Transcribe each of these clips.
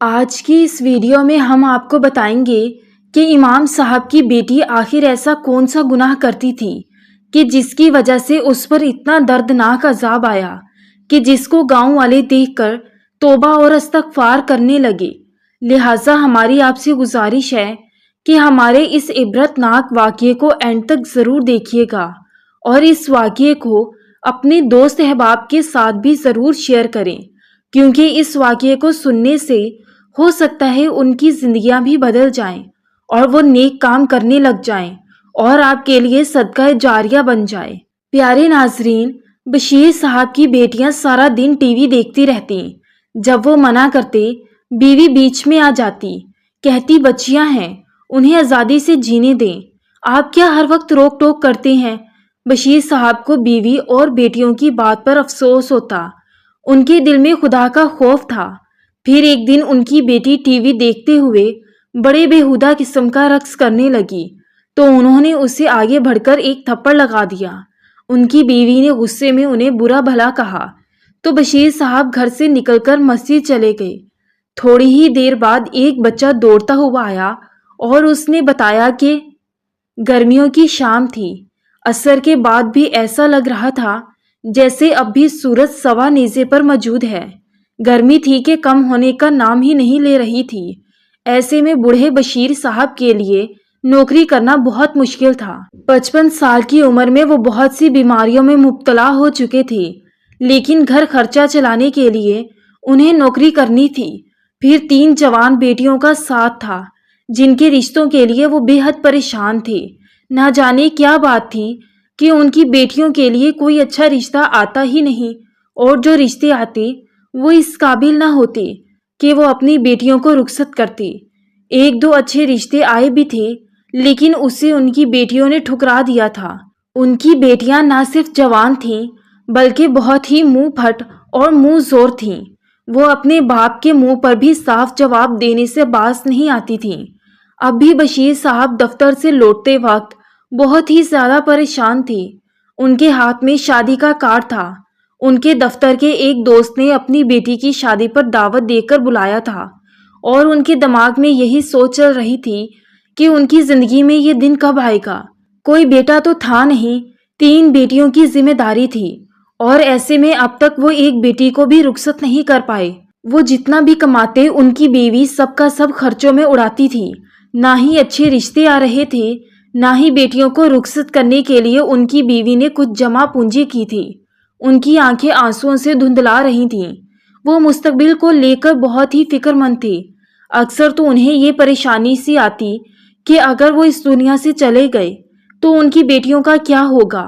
آج کی اس ویڈیو میں ہم آپ کو بتائیں گے کہ امام صاحب کی بیٹی آخر ایسا کون سا گناہ کرتی تھی کہ جس کی وجہ سے اس پر اتنا دردناک عذاب آیا کہ جس کو گاؤں والے دیکھ کر توبہ اور استغفار کرنے لگے۔ لہٰذا ہماری آپ سے گزارش ہے کہ ہمارے اس عبرت ناک واقعے کو اینڈ تک ضرور دیکھیے گا اور اس واقعے کو اپنے دوست احباب کے ساتھ بھی ضرور شیئر کریں، کیونکہ اس واقعے کو سننے سے ہو سکتا ہے ان کی زندگیاں بھی بدل جائیں اور وہ نیک کام کرنے لگ جائیں اور آپ کے لیے صدقہ جاریہ بن جائے۔ پیارے ناظرین، بشیر صاحب کی بیٹیاں سارا دن ٹی وی دیکھتی رہتی۔ جب وہ منع کرتے، بیوی بیچ میں آ جاتی، کہتی بچیاں ہیں، انہیں آزادی سے جینے دیں، آپ کیا ہر وقت روک ٹوک کرتے ہیں؟ بشیر صاحب کو بیوی اور بیٹیوں کی بات پر افسوس ہوتا، ان کے دل میں خدا کا خوف تھا۔ پھر ایک دن ان کی بیٹی ٹی وی دیکھتے ہوئے بڑے بےہودہ قسم کا رقص کرنے لگی تو انہوں نے اسے آگے بڑھ کر ایک تھپڑ لگا دیا۔ ان کی بیوی نے غصے میں انہیں برا بھلا کہا تو بشیر صاحب گھر سے نکل کر مسجد چلے گئے۔ تھوڑی ہی دیر بعد ایک بچہ دوڑتا ہوا آیا اور اس نے بتایا کہ گرمیوں کی شام تھی، عصر کے بعد بھی ایسا لگ رہا تھا جیسے اب بھی سورج سوا نیزے پر موجود ہے۔ گرمی تھی کہ کم ہونے کا نام ہی نہیں لے رہی تھی۔ ایسے میں بوڑھے بشیر صاحب کے لیے نوکری کرنا بہت مشکل تھا۔ 55 سال کی عمر میں وہ بہت سی بیماریوں میں مبتلا ہو چکے تھے، لیکن گھر خرچہ چلانے کے لیے انہیں نوکری کرنی تھی۔ پھر 3 جوان بیٹیوں کا ساتھ تھا جن کے رشتوں کے لیے وہ بے حد پریشان تھے۔ نہ جانے کیا بات تھی کہ ان کی بیٹیوں کے لیے کوئی اچھا رشتہ آتا ہی نہیں، اور جو رشتے آتے وہ اس قابل نہ ہوتے کہ وہ اپنی بیٹیوں کو رخصت کرتے۔ 1-2 اچھے رشتے آئے بھی تھے، لیکن اسے ان کی بیٹیوں نے ٹھکرا دیا تھا۔ ان کی بیٹیاں نہ صرف جوان تھیں بلکہ بہت ہی منہ پھٹ اور منہ زور تھیں۔ وہ اپنے باپ کے منہ پر بھی صاف جواب دینے سے باز نہیں آتی تھیں۔ اب بھی بشیر صاحب دفتر سے لوٹتے وقت بہت ہی زیادہ پریشان تھے۔ ان کے ہاتھ میں شادی کا کارڈ تھا۔ ان کے دفتر کے ایک دوست نے اپنی بیٹی کی شادی پر دعوت دے کر بلایا تھا اور ان کے دماغ میں یہی سوچ چل رہی تھی کہ ان کی زندگی میں یہ دن کب آئے گا۔ کوئی بیٹا تو تھا نہیں، 3 بیٹیوں کی ذمہ داری تھی، اور ایسے میں اب تک وہ ایک بیٹی کو بھی رخصت نہیں کر پائے۔ وہ جتنا بھی کماتے ان کی بیوی سب کا سب خرچوں میں اڑاتی تھی۔ نہ ہی اچھے رشتے آ رہے تھے، نہ ہی بیٹیوں کو رخصت کرنے کے لیے ان کی بیوی نے کچھ جمع پونجی کی تھی۔ ان کی آنکھیں آنسوؤں سے دھندلا رہی تھیں۔ وہ مستقبل کو لے کر بہت ہی فکر مند تھے۔ اکثر تو انہیں یہ پریشانی سی آتی کہ اگر وہ اس دنیا سے چلے گئے تو ان کی بیٹیوں کا کیا ہوگا۔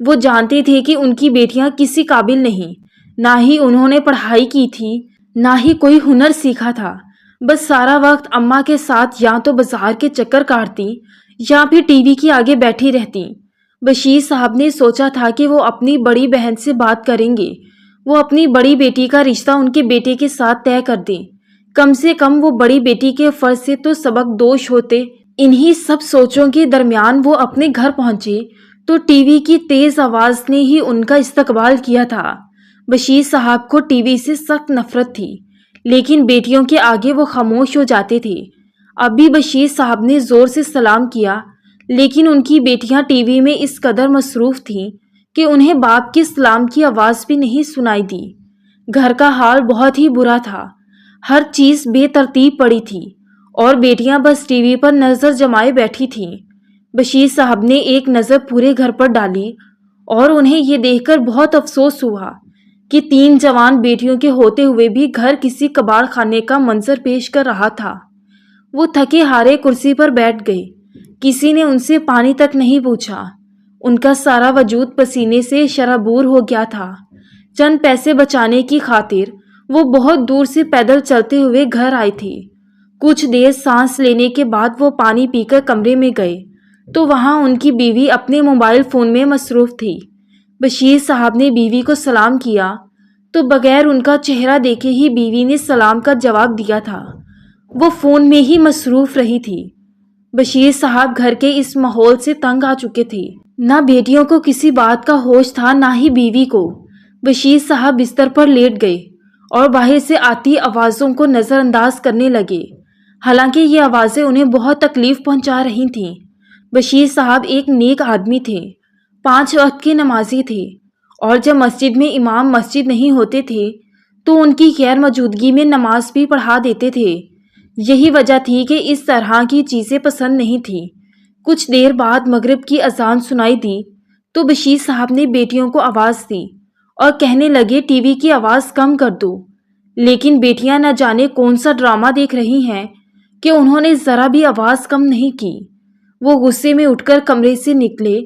وہ جانتے تھے کہ ان کی بیٹیاں کسی قابل نہیں، نہ ہی انہوں نے پڑھائی کی تھی، نہ ہی کوئی ہنر سیکھا تھا۔ بس سارا وقت اماں کے ساتھ یا تو بازار کے چکر کاٹتی یا پھر ٹی وی کے آگے بیٹھی رہتی۔ بشیر صاحب نے سوچا تھا کہ وہ اپنی بڑی بہن سے بات کریں گے، وہ اپنی بڑی بیٹی کا رشتہ ان کے بیٹے کے ساتھ طے کر دیں۔ کم سے کم وہ بڑی بیٹی کے فرض سے تو سبق دوش ہوتے۔ انہی سب سوچوں کے درمیان وہ اپنے گھر پہنچے تو ٹی وی کی تیز آواز نے ہی ان کا استقبال کیا تھا۔ بشیر صاحب کو ٹی وی سے سخت نفرت تھی، لیکن بیٹیوں کے آگے وہ خاموش ہو جاتے تھے۔ اب بھی بشیر صاحب نے زور سے سلام کیا، لیکن ان کی بیٹیاں ٹی وی میں اس قدر مصروف تھیں کہ انہیں باپ کے سلام کی آواز بھی نہیں سنائی دی۔ گھر کا حال بہت ہی برا تھا، ہر چیز بے ترتیب پڑی تھی اور بیٹیاں بس ٹی وی پر نظر جمائے بیٹھی تھیں۔ بشیر صاحب نے ایک نظر پورے گھر پر ڈالی اور انہیں یہ دیکھ کر بہت افسوس ہوا کہ 3 جوان بیٹیوں کے ہوتے ہوئے بھی گھر کسی کباڑ خانے کا منظر پیش کر رہا تھا۔ وہ تھکے ہارے کرسی پر بیٹھ گئے۔ کسی نے ان سے پانی تک نہیں پوچھا۔ ان کا سارا وجود پسینے سے شرابور ہو گیا تھا۔ چند پیسے بچانے کی خاطر وہ بہت دور سے پیدل چلتے ہوئے گھر آئے تھے۔ کچھ دیر سانس لینے کے بعد وہ پانی پی کر کمرے میں گئے تو وہاں ان کی بیوی اپنے موبائل فون میں مصروف تھی۔ بشیر صاحب نے بیوی کو سلام کیا تو بغیر ان کا چہرہ دیکھے ہی بیوی نے سلام کا جواب دیا تھا۔ وہ فون میں ہی مصروف رہی تھی۔ بشیر صاحب گھر کے اس ماحول سے تنگ آ چکے تھے۔ نہ بیٹیوں کو کسی بات کا ہوش تھا، نہ ہی بیوی کو۔ بشیر صاحب بستر پر لیٹ گئے اور باہر سے آتی آوازوں کو نظر انداز کرنے لگے، حالانکہ یہ آوازیں انہیں بہت تکلیف پہنچا رہی تھیں۔ بشیر صاحب ایک نیک آدمی تھے، 5 وقت کے نمازی تھے، اور جب مسجد میں امام مسجد نہیں ہوتے تھے تو ان کی غیر موجودگی میں نماز بھی پڑھا دیتے تھے۔ یہی وجہ تھی کہ اس طرح کی چیزیں پسند نہیں تھیں۔ کچھ دیر بعد مغرب کی اذان سنائی دی تو بشیر صاحب نے بیٹیوں کو آواز دی اور کہنے لگے ٹی وی کی آواز کم کر دو، لیکن بیٹیاں نہ جانے کون سا ڈرامہ دیکھ رہی ہیں کہ انہوں نے ذرا بھی آواز کم نہیں کی۔ وہ غصے میں اٹھ کر کمرے سے نکلے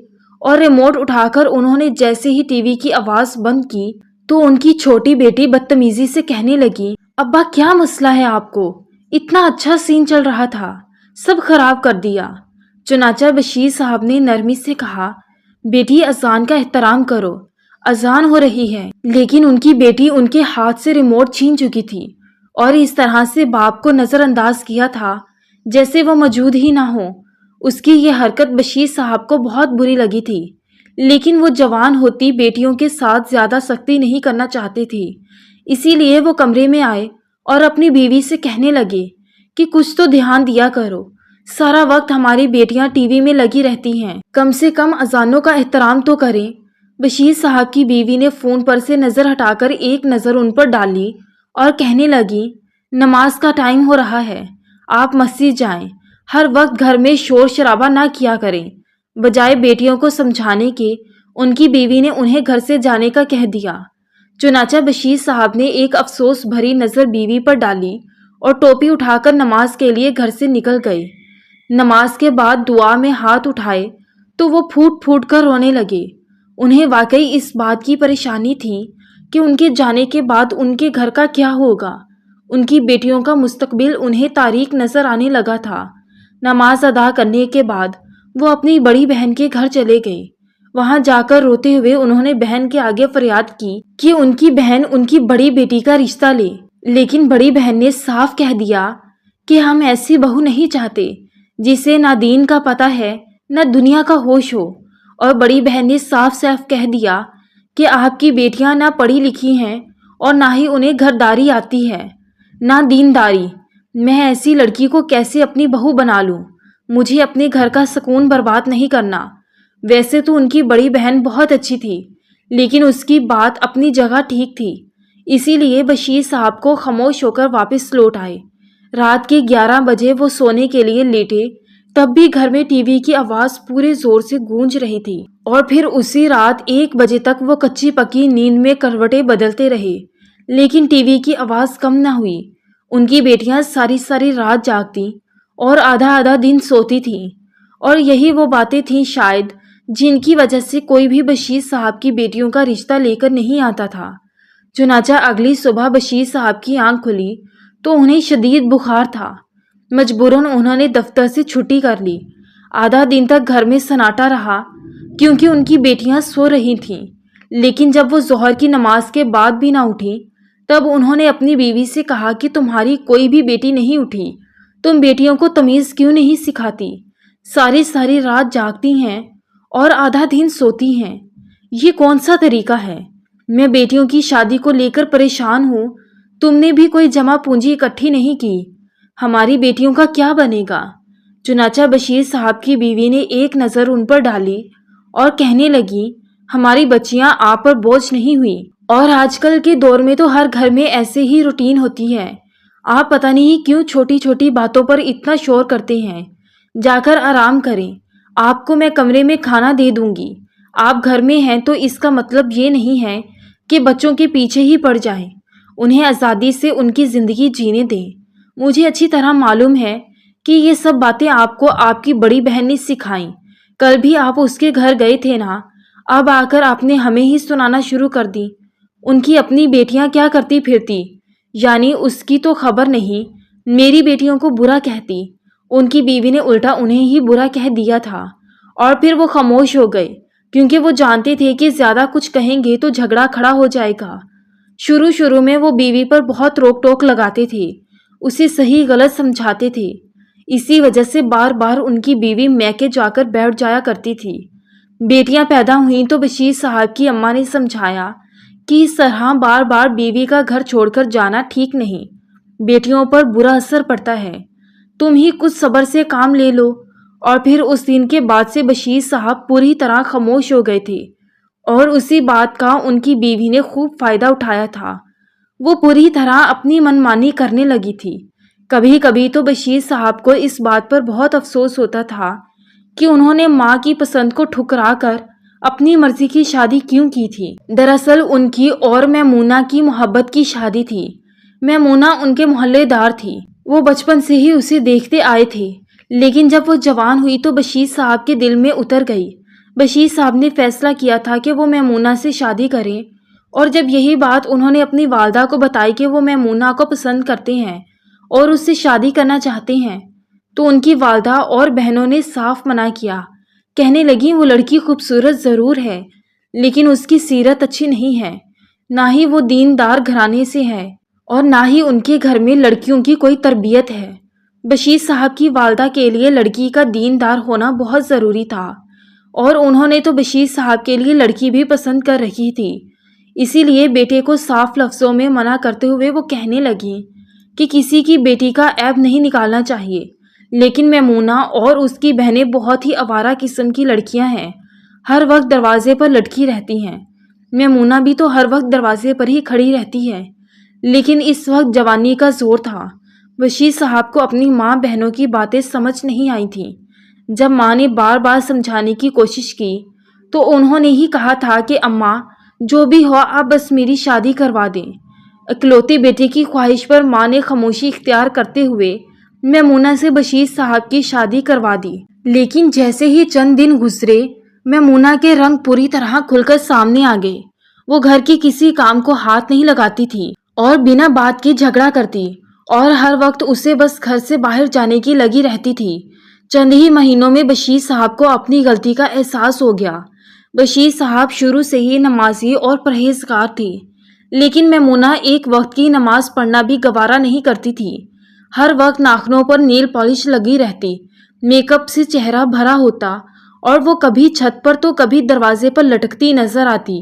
اور ریموٹ اٹھا کر انہوں نے جیسے ہی ٹی وی کی آواز بند کی تو ان کی چھوٹی بیٹی بدتمیزی سے کہنے لگی، ابا کیا مسئلہ ہے آپ کو؟ اتنا اچھا سین چل رہا تھا، سب خراب کر دیا۔ چنانچہ بشیر صاحب نے نرمی سے کہا، بیٹی اذان کا احترام کرو، اذان ہو رہی ہے۔ لیکن ان کی بیٹی ان کے ہاتھ سے ریموٹ چھین چکی تھی اور اس طرح سے باپ کو نظر انداز کیا تھا جیسے وہ موجود ہی نہ ہو۔ اس کی یہ حرکت بشیر صاحب کو بہت بری لگی تھی، لیکن وہ جوان ہوتی بیٹیوں کے ساتھ زیادہ سختی نہیں کرنا چاہتے تھے، اسی لیے وہ کمرے میں آئے اور اپنی بیوی سے کہنے لگے کہ کچھ تو دھیان دیا کرو، سارا وقت ہماری بیٹیاں ٹی وی میں لگی رہتی ہیں، کم سے کم اذانوں کا احترام تو کریں۔ بشیر صاحب کی بیوی نے فون پر سے نظر ہٹا کر ایک نظر ان پر ڈالی اور کہنے لگی، نماز کا ٹائم ہو رہا ہے، آپ مسجد جائیں، ہر وقت گھر میں شور شرابہ نہ کیا کریں۔ بجائے بیٹیوں کو سمجھانے کے ان کی بیوی نے انہیں گھر سے جانے کا کہہ دیا۔ چنانچہ بشیر صاحب نے ایک افسوس بھری نظر بیوی پر ڈالی اور ٹوپی اٹھا کر نماز کے لیے گھر سے نکل گئے۔ نماز کے بعد دعا میں ہاتھ اٹھائے تو وہ پھوٹ پھوٹ کر رونے لگے۔ انہیں واقعی اس بات کی پریشانی تھی کہ ان کے جانے کے بعد ان کے گھر کا کیا ہوگا۔ ان کی بیٹیوں کا مستقبل انہیں تاریک نظر آنے لگا تھا۔ نماز ادا کرنے کے بعد وہ اپنی بڑی بہن کے گھر چلے گئے۔ وہاں جا کر روتے ہوئے انہوں نے بہن کے آگے فریاد کی کہ ان کی بہن ان کی بڑی بیٹی کا رشتہ لے، لیکن بڑی بہن نے صاف کہہ دیا کہ ہم ایسی بہو نہیں چاہتے جسے نہ دین کا پتہ ہے نہ دنیا کا ہوش ہو۔ اور بڑی بہن نے صاف صاف کہہ دیا کہ آپ کی بیٹیاں نہ پڑھی لکھی ہیں اور نہ ہی انہیں گھرداری آتی ہے، نہ دینداری۔ میں ایسی لڑکی کو کیسے اپنی بہو بنا لوں؟ مجھے اپنے گھر کا سکون برباد نہیں کرنا۔ ویسے تو ان کی بڑی بہن بہت اچھی تھی، لیکن اس کی بات اپنی جگہ ٹھیک تھی، اسی لیے بشیر صاحب کو خاموش ہو کر واپس لوٹ آئے۔ رات کے 11 بجے وہ سونے کے لیے لیٹے، تب بھی گھر میں ٹی وی کی آواز پورے زور سے گونج رہی تھی، اور پھر اسی رات 1 بجے تک وہ کچی پکی نیند میں کروٹیں بدلتے رہے، لیکن ٹی وی کی آواز کم نہ ہوئی۔ ان کی بیٹیاں ساری ساری رات جاگتی اور آدھا آدھا دن سوتی تھیں، اور یہی وہ باتیں تھیں شاید جن کی وجہ سے کوئی بھی بشیر صاحب کی بیٹیوں کا رشتہ لے کر نہیں آتا تھا۔ چنانچہ اگلی صبح بشیر صاحب کی آنکھ کھلی تو انہیں شدید بخار تھا۔ مجبوراً انہوں نے دفتر سے چھٹی کر لی۔ آدھا دن تک گھر میں سناٹا رہا کیونکہ ان کی بیٹیاں سو رہی تھیں، لیکن جب وہ ظہر کی نماز کے بعد بھی نہ اٹھی تب انہوں نے اپنی بیوی سے کہا کہ تمہاری کوئی بھی بیٹی نہیں اٹھی، تم بیٹیوں کو تمیز کیوں نہیں سکھاتی؟ ساری ساری رات جاگتی ہیں اور آدھا دن سوتی ہیں، یہ کون سا طریقہ ہے؟ میں بیٹیوں کی شادی کو لے کر پریشان ہوں، تم نے بھی کوئی جمع پونجی اکٹھی نہیں کی، ہماری بیٹیوں کا کیا بنے گا؟ چنانچہ بشیر صاحب کی بیوی نے ایک نظر ان پر ڈالی اور کہنے لگی، ہماری بچیاں آپ پر بوجھ نہیں ہوئی، اور آج کل کے دور میں تو ہر گھر میں ایسے ہی روٹین ہوتی ہے، آپ پتہ نہیں کیوں چھوٹی چھوٹی باتوں پر اتنا شور کرتے ہیں، جا کر آرام کریں، آپ کو میں کمرے میں کھانا دے دوں گی۔ آپ گھر میں ہیں تو اس کا مطلب یہ نہیں ہے کہ بچوں کے پیچھے ہی پڑ جائیں، انہیں آزادی سے ان کی زندگی جینے دیں۔ مجھے اچھی طرح معلوم ہے کہ یہ سب باتیں آپ کو آپ کی بڑی بہن نے سکھائیں، کل بھی آپ اس کے گھر گئے تھے نا، اب آ کر آپ نے ہمیں ہی سنانا شروع کر دی۔ ان کی اپنی بیٹیاں کیا کرتی پھرتی، یعنی اس کی تو خبر نہیں، میری بیٹیوں کو برا کہتی۔ ان کی بیوی نے الٹا انہیں ہی برا کہہ دیا تھا، اور پھر وہ خاموش ہو گئے کیونکہ وہ جانتے تھے کہ زیادہ کچھ کہیں گے تو جھگڑا کھڑا ہو جائے گا۔ شروع میں وہ بیوی پر بہت روک ٹوک لگاتے تھے، اسے صحیح غلط سمجھاتے تھے، اسی وجہ سے بار بار ان کی بیوی میکے جا کر بیٹھ جایا کرتی تھی۔ بیٹیاں پیدا ہوئیں تو بشیر صاحب کی اماں نے سمجھایا کہ اس طرح بار بار بیوی کا گھر چھوڑ کر جانا ٹھیک نہیں، بیٹیوں پر برا اثر پڑتا ہے۔ تم ہی کچھ صبر سے کام لے لو۔ اور پھر اس دن کے بعد سے بشیر صاحب پوری طرح خاموش ہو گئے تھے، اور اسی بات کا ان کی بیوی نے خوب فائدہ اٹھایا تھا۔ وہ پوری طرح اپنی منمانی کرنے لگی تھی۔ کبھی کبھی تو بشیر صاحب کو اس بات پر بہت افسوس ہوتا تھا کہ انہوں نے ماں کی پسند کو ٹھکرا کر اپنی مرضی کی شادی کیوں کی تھی۔ دراصل ان کی اور میمونہ کی محبت کی شادی تھی۔ میمونہ ان کے محلے دار تھی، وہ بچپن سے ہی اسے دیکھتے آئے تھے، لیکن جب وہ جوان ہوئی تو بشیر صاحب کے دل میں اتر گئی۔ بشیر صاحب نے فیصلہ کیا تھا کہ وہ میمونہ سے شادی کریں، اور جب یہی بات انہوں نے اپنی والدہ کو بتائی کہ وہ میمونہ کو پسند کرتے ہیں اور اس سے شادی کرنا چاہتے ہیں، تو ان کی والدہ اور بہنوں نے صاف منع کیا۔ کہنے لگیں وہ لڑکی خوبصورت ضرور ہے، لیکن اس کی سیرت اچھی نہیں ہے، نہ ہی وہ دیندار گھرانے سے ہے، اور نہ ہی ان کے گھر میں لڑکیوں کی کوئی تربیت ہے۔ بشیر صاحب کی والدہ کے لیے لڑکی کا دیندار ہونا بہت ضروری تھا، اور انہوں نے تو بشیر صاحب کے لیے لڑکی بھی پسند کر رکھی تھی۔ اسی لیے بیٹے کو صاف لفظوں میں منع کرتے ہوئے وہ کہنے لگیں کہ کسی کی بیٹی کا عیب نہیں نکالنا چاہیے، لیکن میمونہ اور اس کی بہنیں بہت ہی آوارہ قسم کی لڑکیاں ہیں، ہر وقت دروازے پر لٹکی رہتی ہیں۔ میمونہ بھی تو ہر وقت دروازے پر ہی کھڑی رہتی ہے، لیکن اس وقت جوانی کا زور تھا۔ بشیر صاحب کو اپنی ماں بہنوں کی باتیں سمجھ نہیں آئی تھیں۔ جب ماں نے بار بار سمجھانے کی کوشش کی تو انہوں نے ہی کہا تھا کہ اماں جو بھی ہو آپ بس میری شادی کروا دیں۔ اکلوتی بیٹے کی خواہش پر ماں نے خاموشی اختیار کرتے ہوئے میمونہ سے بشیر صاحب کی شادی کروا دی۔ لیکن جیسے ہی چند دن گزرے، میمونہ کے رنگ پوری طرح کھل کر سامنے آ گئے۔ وہ گھر کی کسی کام کو ہاتھ نہیں لگاتی تھی اور بنا بات کے جھگڑا کرتی، اور ہر وقت اسے بس گھر سے باہر جانے کی لگی رہتی تھی۔ چند ہی مہینوں میں بشیر صاحب کو اپنی غلطی کا احساس ہو گیا۔ بشیر صاحب شروع سے ہی نمازی اور پرہیزگار تھی، لیکن میمونہ ایک وقت کی نماز پڑھنا بھی گوارا نہیں کرتی تھی۔ ہر وقت ناخنوں پر نیل پالش لگی رہتی، میک اپ سے چہرہ بھرا ہوتا، اور وہ کبھی چھت پر تو کبھی دروازے پر لٹکتی نظر آتی۔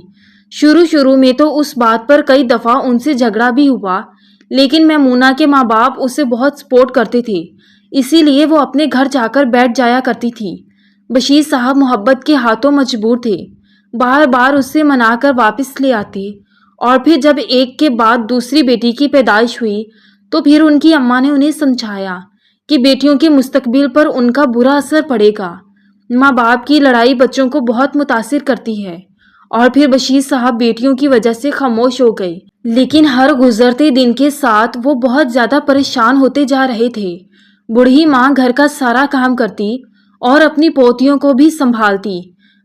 شروع میں تو اس بات پر کئی دفعہ ان سے جھگڑا بھی ہوا، لیکن میمونہ کے ماں باپ اسے بہت سپورٹ کرتے تھے، اسی لیے وہ اپنے گھر جا کر بیٹھ جایا کرتی تھی۔ بشیر صاحب محبت کے ہاتھوں مجبور تھے، بار بار اسے منا کر واپس لے آتے، اور پھر جب ایک کے بعد دوسری بیٹی کی پیدائش ہوئی تو پھر ان کی اماں نے انہیں سمجھایا کہ بیٹیوں کے مستقبل پر ان کا برا اثر پڑے گا۔ ماں باپ کی لڑائی بچوں کو بہت متاثر کرتی ہے، اور پھر بشیر صاحب بیٹیوں کی وجہ سے خاموش ہو گئے، لیکن ہر گزرتے دن کے ساتھ وہ بہت زیادہ پریشان ہوتے جا رہے تھے۔ بوڑھی ماں گھر کا سارا کام کرتی اور اپنی پوتیوں کو بھی سنبھالتی۔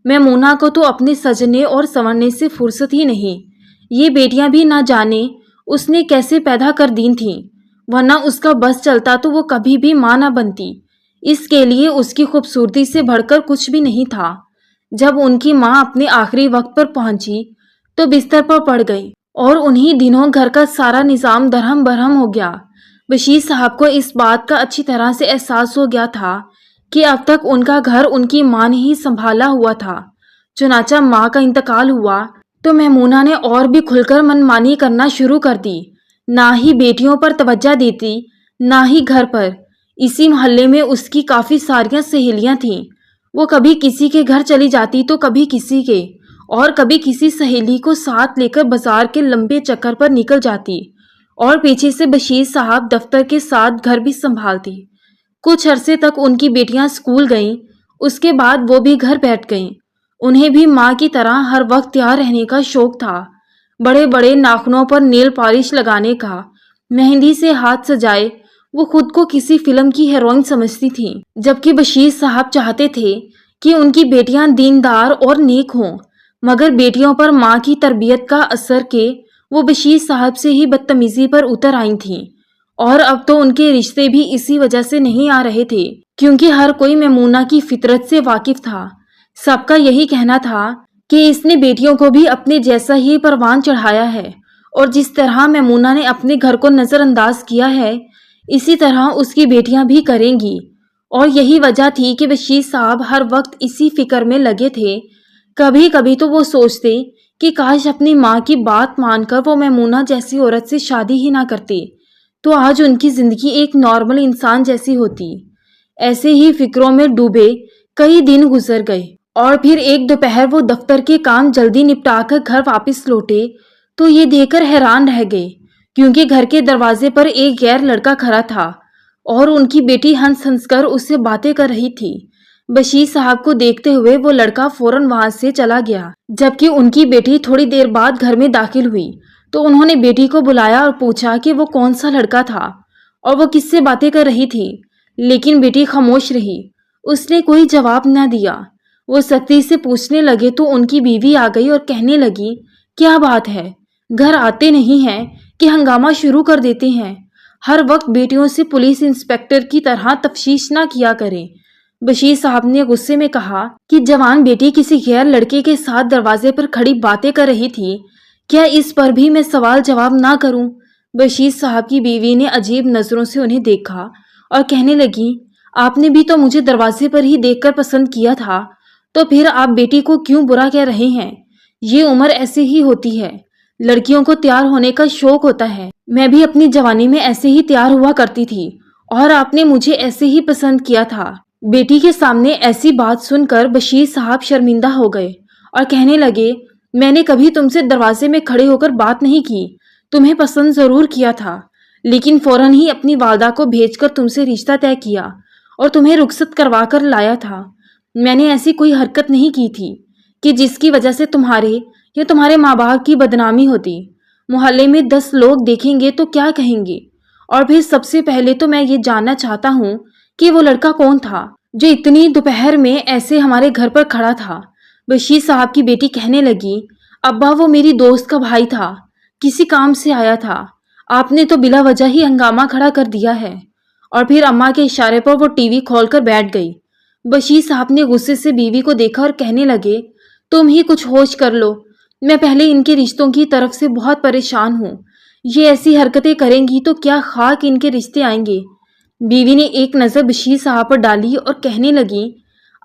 میمونہ کو تو اپنے سجنے اور سنورنے سے فرصت ہی نہیں۔ یہ بیٹیاں بھی نہ جانے اس نے کیسے پیدا کر دی تھیں، ورنہ اس کا بس چلتا تو وہ کبھی بھی ماں نہ بنتی۔ اس کے لیے اس کی خوبصورتی سے بڑھ کر کچھ بھی نہیں تھا۔ جب ان کی ماں اپنے آخری وقت پر پہنچی تو بستر پر پڑ گئی، اور انہی دنوں گھر کا سارا نظام درہم برہم ہو گیا۔ بشیر صاحب کو اس بات کا اچھی طرح سے احساس ہو گیا تھا کہ اب تک ان کا گھر ان کی ماں نے ہی سنبھالا ہوا تھا۔ چنانچہ ماں کا انتقال ہوا تو میمونہ نے اور بھی کھل کر منمانی کرنا شروع کر دی، نہ ہی بیٹیوں پر توجہ دیتی، نہ ہی گھر پر۔ اسی محلے میں اس کی کافی ساریاں سہیلیاں تھیں، وہ کبھی کسی کے گھر چلی جاتی تو کبھی کسی کے، اور کبھی کسی سہیلی کو ساتھ لے کر بازار کے لمبے چکر پر نکل جاتی، اور پیچھے سے بشیر صاحب دفتر کے ساتھ گھر بھی سنبھالتی۔ کچھ عرصے تک ان کی بیٹیاں اسکول گئیں، اس کے بعد وہ بھی گھر بیٹھ گئیں۔ انہیں بھی ماں کی طرح ہر وقت تیار رہنے کا شوق تھا، بڑے بڑے ناخنوں پر نیل پالش لگانے کا، مہندی سے ہاتھ سجائے۔ وہ خود کو کسی فلم کی ہیروئن سمجھتی تھیں، جبکہ بشیر صاحب چاہتے تھے کہ ان کی بیٹیاں دیندار اور نیک ہوں، مگر بیٹیوں پر ماں کی تربیت کا اثر کہ وہ بشیر صاحب سے ہی بدتمیزی پر اتر آئی تھیں، اور اب تو ان کے رشتے بھی اسی وجہ سے نہیں آ رہے تھے، کیونکہ ہر کوئی میمونہ کی فطرت سے واقف تھا۔ سب کا یہی کہنا تھا کہ اس نے بیٹیوں کو بھی اپنے جیسا ہی پروان چڑھایا ہے، اور جس طرح میمونہ نے اپنے گھر کو نظر انداز کیا ہے اسی طرح اس کی بیٹیاں بھی کریں گی۔ اور یہی وجہ تھی کہ بشیر صاحب ہر وقت اسی فکر میں لگے تھے۔ کبھی کبھی تو وہ سوچتے کہ کاش اپنی ماں کی بات مان کر وہ میمونہ جیسی عورت سے شادی ہی نہ کرتے تو آج ان کی زندگی ایک نارمل انسان جیسی ہوتی۔ ایسے ہی فکروں میں ڈوبے کئی دن گزر گئے اور پھر ایک دوپہر وہ دفتر کے کام جلدی نپٹا کر گھر واپس لوٹے تو یہ دیکھ کر حیران رہ گئے، کیونکہ گھر کے دروازے پر ایک غیر لڑکا کھڑا تھا اور ان کی بیٹی ہنس ہنس کر اس سے باتیں کر رہی تھی۔ بشیر صاحب کو دیکھتے ہوئے وہ لڑکا فوراً وہاں سے چلا گیا، جبکہ ان کی بیٹی تھوڑی دیر بعد گھر میں داخل ہوئی تو انہوں نے بیٹی کو بلایا اور پوچھا کہ وہ کون سا لڑکا تھا اور وہ کس سے باتیں کر رہی تھی، لیکن بیٹی خاموش رہی، اس نے کوئی جواب نہ دیا۔ وہ سختی سے پوچھنے لگے تو ان کی بیوی آ گئی اور کہنے لگی، کیا بات ہے، گھر آتے نہیں ہیں کہ ہنگامہ شروع کر دیتے ہیں، ہر وقت بیٹیوں سے پولیس انسپکٹر کی طرح تفتیش نہ کیا کریں۔ بشیر صاحب نے غصے میں کہا کہ جوان بیٹی کسی غیر لڑکے کے ساتھ دروازے پر کھڑی باتیں کر رہی تھی، کیا اس پر بھی میں سوال جواب نہ کروں؟ بشیر صاحب کی بیوی نے عجیب نظروں سے انہیں دیکھا اور کہنے لگی، آپ نے بھی تو مجھے دروازے پر ہی دیکھ کر پسند کیا تھا، تو پھر آپ بیٹی کو کیوں برا کہہ رہے ہیں؟ یہ عمر ایسے ہی ہوتی ہے، لڑکیوں کو تیار ہونے کا شوق ہوتا ہے، میں بھی اپنی جوانی میں ایسے ہی تیار ہوا کرتی تھی اور آپ نے مجھے ایسے ہی پسند کیا تھا۔ بیٹی کے سامنے ایسی بات سن کر بشیر صاحب شرمندہ ہو گئے اور کہنے لگے، میں نے کبھی تم سے دروازے میں کھڑے ہو کر بات نہیں کی، تمہیں پسند ضرور کیا تھا، لیکن فوراً ہی اپنی والدہ کو بھیج کر تم سے رشتہ طے کیا اور تمہیں رخصت کروا کر لایا تھا۔ میں نے ایسی کوئی حرکت نہیں کی تھی کہ جس کی وجہ سے تمہارے یا تمہارے ماں باپ کی بدنامی ہوتی۔ محلے میں 10 لوگ دیکھیں گے تو کیا کہیں گے؟ اور پھر سب سے پہلے تو میں یہ جاننا چاہتا ہوں کہ وہ لڑکا کون تھا جو اتنی دوپہر میں ایسے ہمارے گھر پر کھڑا تھا۔ بشیر صاحب کی بیٹی کہنے لگی، ابا وہ میری دوست کا بھائی تھا، کسی کام سے آیا تھا، آپ نے تو بلا وجہ ہی ہنگامہ کھڑا کر دیا ہے۔ اور پھر اماں کے اشارے پر وہ ٹی وی کھول کر بیٹھ گئی۔ بشیر صاحب نے غصے سے بیوی کو دیکھا اور کہنے لگے، تم ہی کچھ ہوش کر لو، میں پہلے ان کے رشتوں کی طرف سے بہت پریشان ہوں، یہ ایسی حرکتیں کریں گی تو کیا خاک ان کے رشتے آئیں گے۔ بیوی نے ایک نظر بشیر صاحب پر ڈالی اور کہنے لگی،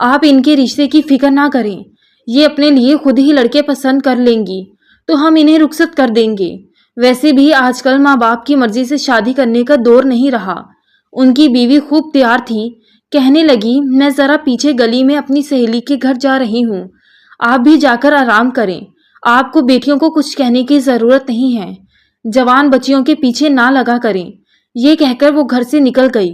آپ ان کے رشتے کی فکر نہ کریں، یہ اپنے لیے خود ہی لڑکے پسند کر لیں گی تو ہم انہیں رخصت کر دیں گے۔ ویسے بھی آج کل ماں باپ کی مرضی سے شادی کرنے کا دور نہیں رہا۔ ان کی بیوی خوب تیار تھی، کہنے لگی، میں ذرا پیچھے گلی میں اپنی سہیلی کے گھر جا رہی ہوں، آپ بھی جا کر آرام کریں، آپ کو بیٹیوں کو کچھ کہنے کی ضرورت نہیں ہے، جوان بچیوں کے پیچھے نہ لگا کریں۔ یہ کہہ کر وہ گھر سے نکل گئی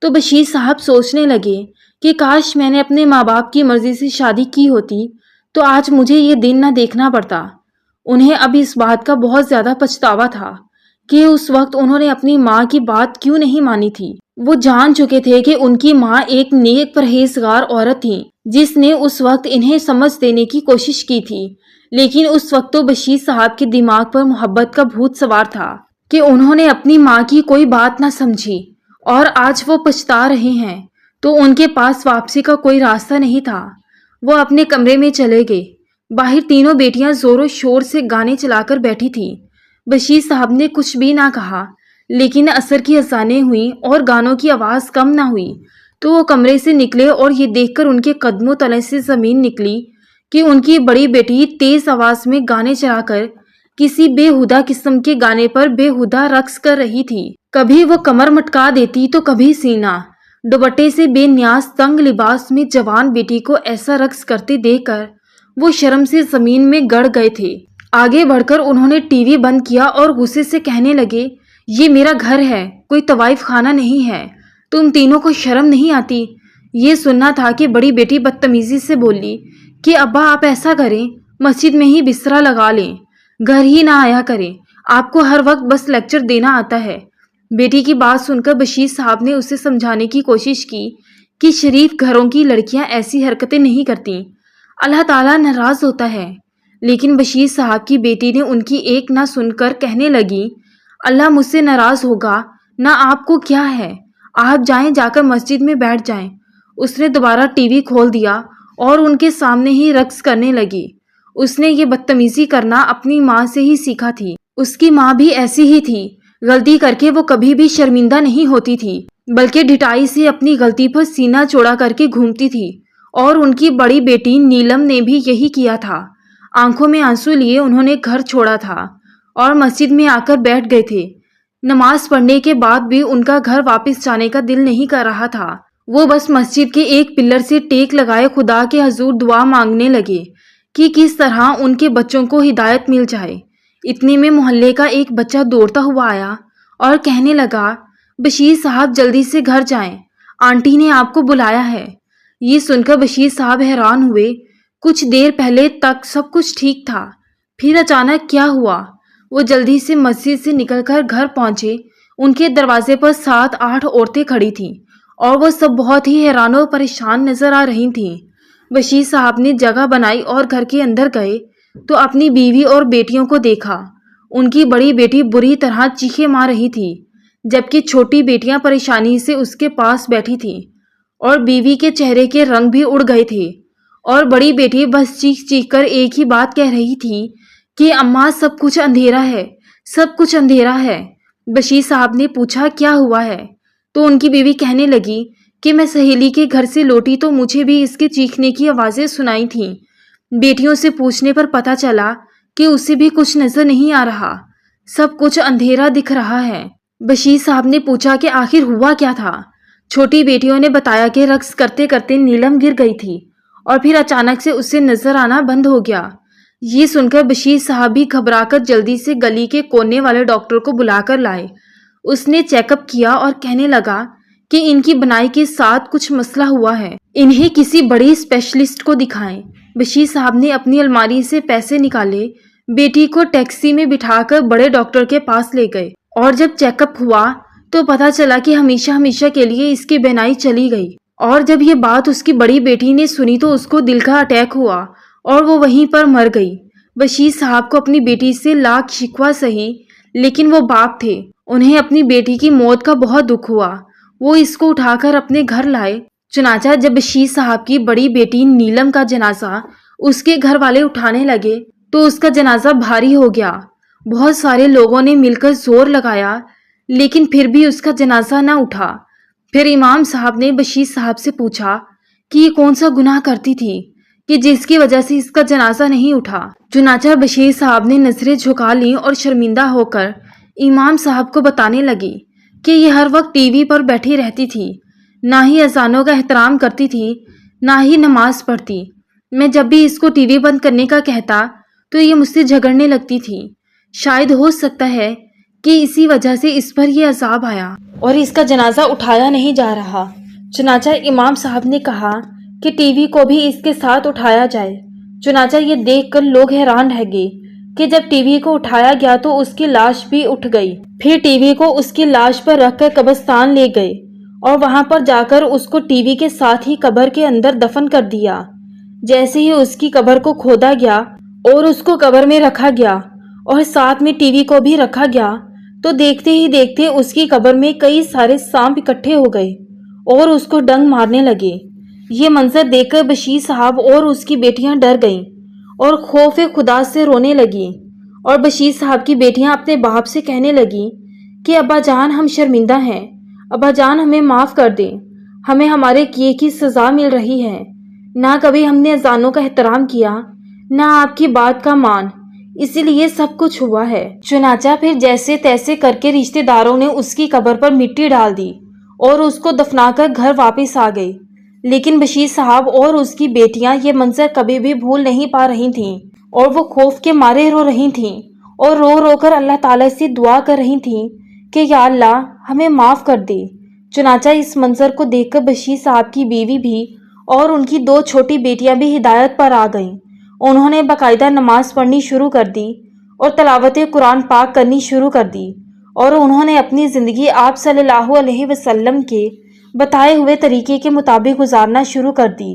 تو بشیر صاحب سوچنے لگے کہ کاش میں نے اپنے ماں باپ کی مرضی سے شادی کی ہوتی تو آج مجھے یہ دن نہ دیکھنا پڑتا۔ انہیں اب اس بات کا بہت زیادہ پچھتاوا تھا کہ اس وقت انہوں نے اپنی ماں کی بات کیوں نہیں مانی تھی۔ وہ جان چکے تھے کہ ان کی ماں ایک نیک پرہیزگار عورت تھی جس نے اس وقت انہیں سمجھ دینے کی کوشش کی تھی، لیکن اس وقت تو بشیر صاحب کے دماغ پر محبت کا بھوت سوار تھا کہ انہوں نے اپنی ماں کی کوئی بات نہ سمجھی اور آج وہ پچھتا رہے ہیں تو ان کے پاس واپسی کا کوئی راستہ نہیں تھا۔ وہ اپنے کمرے میں چلے گئے۔ باہر تینوں بیٹیاں زور و شور سے گانے چلا کر بیٹھی تھیں۔ بشیر صاحب نے کچھ بھی نہ کہا، لیکن عصر کی اذانیں ہوئیں اور گانوں کی آواز کم نہ ہوئی تو وہ کمرے سے نکلے اور یہ دیکھ کر ان کے قدموں تلے سے زمین نکلی کہ ان کی بڑی بیٹی تیز آواز میں گانے چلا کر کسی بے ہودہ قسم کے گانے پر بے ہودہ رقص کر رہی تھی۔ کبھی وہ کمر مٹکا دیتی تو کبھی سینہ، دوپٹے سے بے نیاز تنگ لباس میں جوان بیٹی کو ایسا رقص کرتے دیکھ کر وہ شرم سے زمین میں گڑ گئے تھے۔ آگے بڑھ کر انہوں نے ٹی وی بند کیا اور غصے سے کہنے لگے، یہ میرا گھر ہے، کوئی طوائف خانہ نہیں ہے، تم تینوں کو شرم نہیں آتی؟ یہ سننا تھا کہ بڑی بیٹی بدتمیزی سے بولی کہ ابا آپ ایسا کریں، مسجد میں ہی بسترا لگا لیں، گھر ہی نہ آیا کریں، آپ کو ہر وقت بس لیکچر دینا آتا ہے۔ بیٹی کی بات سن کر بشیر صاحب نے اسے سمجھانے کی کوشش کی کہ شریف گھروں کی لڑکیاں ایسی حرکتیں نہیں کرتی، اللہ تعالیٰ ناراض ہوتا ہے، لیکن بشیر صاحب کی بیٹی نے ان کی ایک نہ سن کر کہنے لگی، اللہ مجھ سے ناراض ہوگا نہ آپ کو کیا ہے، آپ جائیں، جا کر مسجد میں بیٹھ جائیں۔ اس نے دوبارہ ٹی وی کھول دیا اور ان کے سامنے ہی رقص کرنے لگی۔ اس نے یہ بدتمیزی کرنا اپنی ماں سے ہی سیکھا تھی، اس کی ماں بھی ایسی ہی تھی، غلطی کر کے وہ کبھی بھی شرمندہ نہیں ہوتی تھی بلکہ ڈھٹائی سے اپنی غلطی پر سینہ چوڑا کر کے گھومتی تھی، اور ان کی بڑی بیٹی نیلم نے بھی یہی کیا تھا۔ آنکھوں میں آنسو لیے انہوں نے گھر چھوڑا تھا اور مسجد میں آ کر بیٹھ گئے تھے۔ نماز پڑھنے کے بعد بھی ان کا گھر واپس جانے کا دل نہیں کر رہا تھا۔ وہ بس مسجد کے ایک پلر سے ٹیک لگائے خدا کے حضور دعا مانگنے لگے کہ کس طرح ان کے بچوں کو ہدایت مل جائے۔ اتنے میں محلے کا ایک بچہ دوڑتا ہوا آیا اور کہنے لگا، بشیر صاحب جلدی سے گھر جائیں، آنٹی نے آپ کو بلایا ہے۔ یہ سن کر بشیر صاحب حیران ہوئے۔ کچھ دیر پہلے تک سب کچھ ٹھیک تھا، پھر اچانک کیا ہوا؟ وہ جلدی سے مسجد سے نکل کر گھر پہنچے۔ ان کے دروازے پر 7-8 عورتیں کھڑی تھیں اور وہ سب بہت ہی حیران و پریشان نظر آ رہی تھیں۔ بشیر صاحب نے جگہ بنائی اور گھر کے اندر گئے تو اپنی بیوی اور بیٹیوں کو دیکھا۔ ان کی بڑی بیٹی بری طرح چیخیں مار رہی تھی، جبکہ چھوٹی بیٹیاں پریشانی سے اس کے پاس بیٹھی تھیں اور بیوی کے چہرے کے رنگ بھی اڑ گئے تھے اور بڑی بیٹی بس چیخ چیخ کر ایک ہی بات کہہ رہی تھی کہ اماں سب کچھ اندھیرا ہے، سب کچھ اندھیرا ہے۔ بشیر صاحب نے پوچھا کیا ہوا ہے تو ان کی بیوی کہنے لگی کہ میں سہیلی کے گھر سے لوٹی تو مجھے بھی اس کے چیخنے کی آوازیں سنائی تھیں۔ بیٹیوں سے پوچھنے پر پتہ چلا کہ اسے بھی کچھ نظر نہیں آ رہا، سب کچھ اندھیرا دکھ رہا ہے۔ بشیر صاحب نے پوچھا کہ آخر ہوا کیا تھا؟ چھوٹی بیٹیوں نے بتایا کہ رقص کرتے کرتے نیلم گر گئی تھی اور پھر اچانک سے اسے نظر آنا بند ہو گیا۔ یہ سن کر بشیر صاحب بھی گھبرا کر جلدی سے گلی کے کونے والے ڈاکٹر کو بلا کر لائے۔ اس نے چیک اپ کیا اور کہنے لگا کہ ان کی بنائی کے ساتھ کچھ مسئلہ ہوا ہے، انہیں کسی بڑی اسپیشلسٹ کو دکھائیں۔ بشیر صاحب نے اپنی الماری سے پیسے نکالے، بیٹی کو ٹیکسی میں بٹھا کر بڑے ڈاکٹر کے پاس لے گئے اور جب چیک اپ ہوا تو پتہ چلا کہ ہمیشہ ہمیشہ کے لیے اس کی بینائی چلی گئی۔ اور جب یہ بات اس کی بڑی بیٹی نے سنی تو اس کو دل کا اٹیک ہوا اور وہ وہیں پر مر گئی۔ بشیر صاحب کو اپنی بیٹی سے لاکھ شکوہ سہی، لیکن وہ باپ تھے، انہیں اپنی بیٹی کی موت کا بہت دکھ ہوا۔ وہ اس کو اٹھا کر اپنے گھر لائے۔ چنانچہ جب بشیر صاحب کی بڑی بیٹی نیلم کا جنازہ اس کے گھر والے اٹھانے لگے تو اس کا جنازہ بھاری ہو گیا۔ بہت سارے لوگوں نے مل کر زور لگایا لیکن پھر بھی اس کا جنازہ نہ اٹھا۔ پھر امام صاحب نے بشیر صاحب سے پوچھا کہ یہ کون سا گناہ کرتی تھی کہ جس کی وجہ سے اس کا جنازہ نہیں اٹھا۔ چنانچہ بشیر صاحب نے نظریں جھکا لیں اور شرمندہ ہو کر امام صاحب کو بتانے لگی کہ یہ ہر وقت ٹی وی پر بیٹھی رہتی تھی، نہ ہی اذانوں کا احترام کرتی تھی، نہ ہی نماز پڑھتی۔ میں جب بھی اس کو ٹی وی بند کرنے کا کہتا تو یہ مجھ سے جھگڑنے لگتی تھی۔ شاید ہو سکتا ہے کہ اسی وجہ سے اس پر یہ عذاب آیا اور اس کا جنازہ اٹھایا نہیں جا رہا۔ چنانچہ امام صاحب نے کہا کہ ٹی وی کو بھی اس کے ساتھ اٹھایا جائے۔ چنانچہ یہ دیکھ کر لوگ حیران رہ گئے کہ جب ٹی وی کو اٹھایا گیا تو اس کی لاش بھی اٹھ گئی۔ پھر ٹی وی کو اس کی لاش پر رکھ کر قبرستان لے گئے اور وہاں پر جا کر اس کو ٹی وی کے ساتھ ہی قبر کے اندر دفن کر دیا۔ جیسے ہی اس کی قبر کو کھودا گیا اور اس کو قبر میں رکھا گیا اور ساتھ میں ٹی وی کو بھی رکھا گیا تو دیکھتے ہی دیکھتے اس کی قبر میں کئی سارے سانپ اکٹھے ہو گئے اور اس کو ڈنک مارنے لگے۔ یہ منظر دیکھ کر بشیر صاحب اور اس کی بیٹیاں ڈر گئیں اور خوف خدا سے رونے لگیں اور بشیر صاحب کی بیٹیاں اپنے باپ سے کہنے لگیں کہ ابا جان ہم شرمندہ ہیں، ابا جان ہمیں معاف کر دیں، ہمیں ہمارے کیے کی سزا مل رہی ہے، نہ کبھی ہم نے اذانوں کا احترام کیا، نہ آپ کی بات کا مان، اسی لیے سب کچھ ہوا ہے۔ چنانچہ پھر جیسے تیسے کر کے رشتے داروں نے اس کی قبر پر مٹی ڈال دی اور اس کو دفنا کر گھر واپس آ گئے۔ لیکن بشیر صاحب اور اس کی بیٹیاں یہ منظر کبھی بھی بھول نہیں پا رہی تھیں اور وہ خوف کے مارے رو رہی تھیں اور رو رو کر اللہ تعالیٰ سے دعا کر رہی تھیں کہ یا اللہ ہمیں معاف کر دے۔ چنانچہ اس منظر کو دیکھ کر بشیر صاحب کی بیوی بھی اور ان کی 2 چھوٹی بیٹیاں بھی ہدایت پر آ گئیں۔ انہوں نے باقاعدہ نماز پڑھنی شروع کر دی اور تلاوت قرآن پاک کرنی شروع کر دی اور انہوں نے اپنی زندگی آپ صلی اللہ علیہ وسلم کے بتائے ہوئے طریقے کے مطابق گزارنا شروع کر دی۔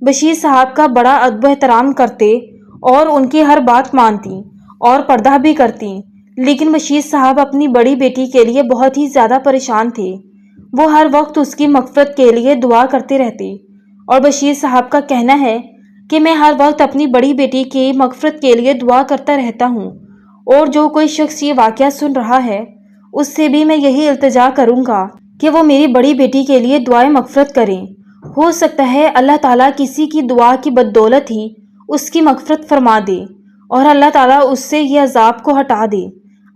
بشیر صاحب کا بڑا ادب و احترام کرتے اور ان کی ہر بات مانتی اور پردہ بھی کرتی، لیکن بشیر صاحب اپنی بڑی بیٹی کے لیے بہت ہی زیادہ پریشان تھے۔ وہ ہر وقت اس کی مغفرت کے لیے دعا کرتے رہتے اور بشیر صاحب کا کہنا ہے کہ میں ہر وقت اپنی بڑی بیٹی کی مغفرت کے لیے دعا کرتا رہتا ہوں اور جو کوئی شخص یہ واقعہ سن رہا ہے اس سے بھی میں یہی التجا کروں گا کہ وہ میری بڑی بیٹی کے لیے دعائیں مغفرت کریں۔ ہو سکتا ہے اللہ تعالیٰ کسی کی دعا کی بدولت ہی اس کی مغفرت فرما دے اور اللہ تعالیٰ اس سے یہ عذاب کو ہٹا دے۔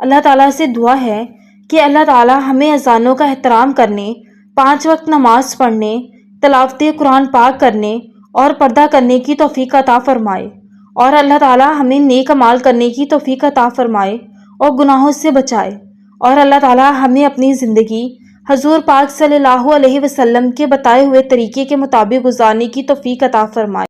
اللہ تعالیٰ سے دعا ہے کہ اللہ تعالیٰ ہمیں اذانوں کا احترام کرنے، 5 وقت نماز پڑھنے، تلاوت قرآن پاک کرنے اور پردہ کرنے کی توفیق عطا فرمائے، اور اللہ تعالیٰ ہمیں نیک اعمال کرنے کی توفیق عطا فرمائے اور گناہوں سے بچائے، اور اللہ تعالیٰ ہمیں اپنی زندگی حضور پاک صلی اللہ علیہ وسلم کے بتائے ہوئے طریقے کے مطابق گزارنے کی توفیق عطا فرمائے۔